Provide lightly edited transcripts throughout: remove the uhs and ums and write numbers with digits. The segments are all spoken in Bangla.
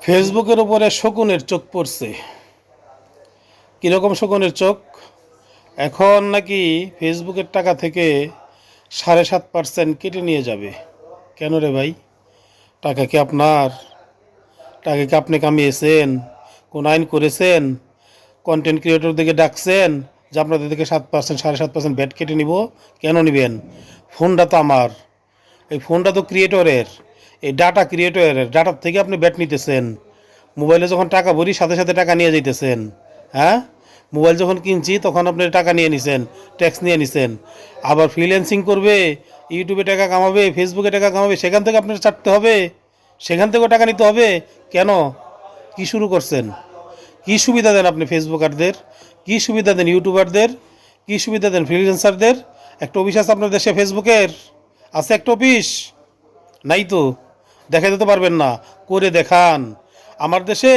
ফেসবুকের উপরে শকুনের চোখ পড়ছে। কীরকম শকুনের চোখ? এখন নাকি ফেসবুকের টাকা থেকে 7.5% কেটে নিয়ে যাবে। কেন রে ভাই? টাকা কি আপনার? টাকা কি আপনি কামিয়েছেন? কোন আইন করেছেন? কন্টেন্ট ক্রিয়েটরদেরকে ডাকছেন যে আপনাদের থেকে 7%, 7.5% ভ্যাট কেটে নিব? কেন নিবেন? ফোনটা তো আমার, এই ফোনটা তো ক্রিয়েটরের, এই ডাটা ক্রিয়েটরের। ডাটার থেকে আপনি ভ্যাট নিতেছেন। মোবাইলে যখন টাকা ভরি সাথে সাথে টাকা নিয়ে যাইতেছেন। হ্যাঁ, মোবাইল যখন কিনছি তখন আপনি টাকা নিয়ে নিছেন, ট্যাক্স নিয়ে নিছেন। আবার ফ্রিল্যান্সিং করবে, ইউটিউবে টাকা কামাবে, ফেসবুকে টাকা কামাবে, সেখান থেকে আপনার চাটতে হবে, সেখান থেকেও টাকা নিতে হবে। কেন? কি শুরু করছেন? কি সুবিধা দেন আপনি ফেসবুকারদের? কি সুবিধা দেন ইউটিউবারদের? কি সুবিধা দেন ফ্রিল্যান্সারদের? একটা অফিস আছে আপনার দেশে ফেসবুকের? আছে একটা অফিস? নাই তো। দেখাতে তো পারবেন না, করে দেখান। আমার দেশে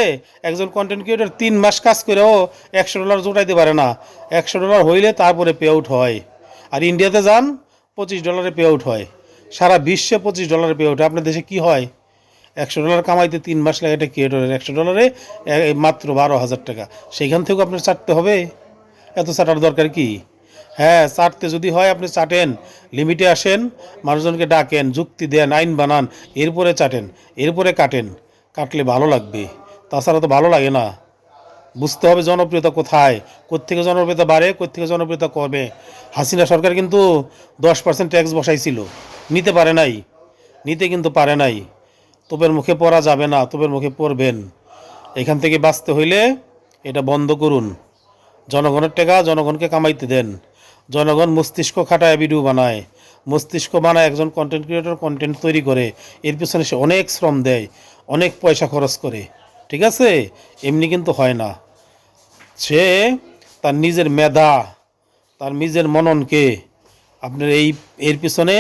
একজন কন্টেন্ট ক্রিয়েটর 3 মাস কাজ করেও $100 জোটাইতে পারে না। $100 হইলে তারপরে পে আউট হয়। আর ইন্ডিয়াতে যান, $25 পে আউট হয়। সারা বিশ্বে $25 পে আউট হয়। আপনার দেশে কি হয়? $100 কামাইতে 3 মাস লাগে একটা ক্রিয়েটরের। $100 মাত্র 12,000 টাকা। সেইখান থেকেও আপনার চাটতে হবে? এত চাটার দরকার কি? হ্যাঁ, চাটতে যদি হয় আপনি চাটেন, লিমিটে আসেন, মানুষজনকে ডাকেন, যুক্তি দেন, আইন বানান, এরপরে চাটেন, এরপরে কাটেন। কাটলে ভালো লাগবে, তাছাড়া তো ভালো লাগে না। বুঝতে হবে জনপ্রিয়তা কোথায়, কোত্থেকে জনপ্রিয়তা বাড়ে, কোত্থেকে জনপ্রিয়তা কমে। হাসিনা সরকার কিন্তু 10% ট্যাক্স বসাইছিল, নিতে পারে নাই, নিতে কিন্তু পারে নাই। তোপের মুখে পড়া যাবে না, তোপের মুখে পড়বেন। এখান থেকে বাঁচতে হইলে এটা বন্ধ করুন। জনগণের টাকা জনগণকে কামাইতে দেন। জনগণ মস্তিষ্ক খাটায় ভিডিও বানায়, মস্তিষ্ক বানায়। একজন কন্টেন্ট ক্রিয়েটর কন্টেন্ট তৈরি করে, এর পিছনে সে অনেক শ্রম দেয়, অনেক পয়সা খরচ করে। ঠিক আছে? এমনি কিন্তু হয় না। সে তার নিজের মেধা, তার নিজের মননকে আপনার এর পিছনে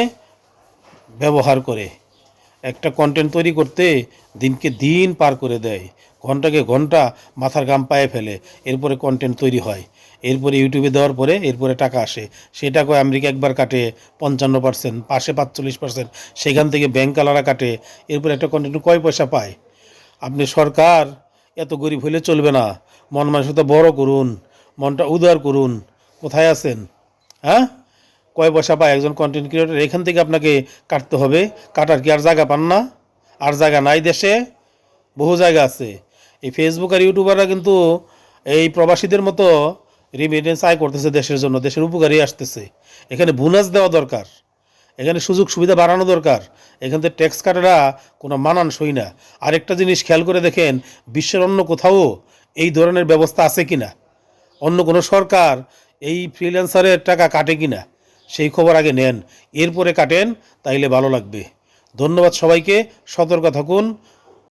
ব্যবহার করে একটা কন্টেন্ট তৈরি করতে দিনকে দিন পার করে দেয়, ঘন্টাকে ঘন্টা মাথার ঘাম পায়ে ফেলে। এরপরে কন্টেন্ট তৈরি হয়, এরপরে ইউটিউবে দেওয়ার পরে এরপরে টাকা আসে। সেটাকে আমেরিকা একবার কাটে 55%, পাশে 45%, সেখান থেকে ব্যাংকালারা কাটে। এরপরে একটা কন্টেন্ট কয় পয়সা পায়? আপনি সরকার এত গরিব হইলে চলবে না। মন মানসিকতা বড় করুন, মনটা উদার করুন। কোথায় আছেন? হ্যাঁ, কয় পয়সা পায় একজন কন্টেন্ট ক্রিয়েটর? এখান থেকে আপনাকে কাটতে হবে। কাটার কি আর জায়গা পান না? আর জায়গা নাই দেশে? বহু জায়গা আছে। এই ফেসবুক আর ইউটিউবাররা কিন্তু এই প্রবাসীদের মতো রিমিটেন্স আয় করতেছে দেশের জন্য, দেশের উপকারী আসতেছে। এখানে বোনাস দেওয়া দরকার, এখানে সুযোগ সুবিধা বাড়ানো দরকার। এখান থেকে ট্যাক্স কাটারা কোনো মানানসই না। আরেকটা জিনিস খেয়াল করে দেখেন, বিশ্বের অন্য কোথাও এই ধরনের ব্যবস্থা আছে কিনা? অন্য কোনো সরকার এই ফ্রিল্যান্সারের টাকা কাটে কিনা সেই খবর আগে নেন, এরপরে কাটেন, তাইলে ভালো লাগবে। ধন্যবাদ সবাইকে। সতর্ক থাকুন,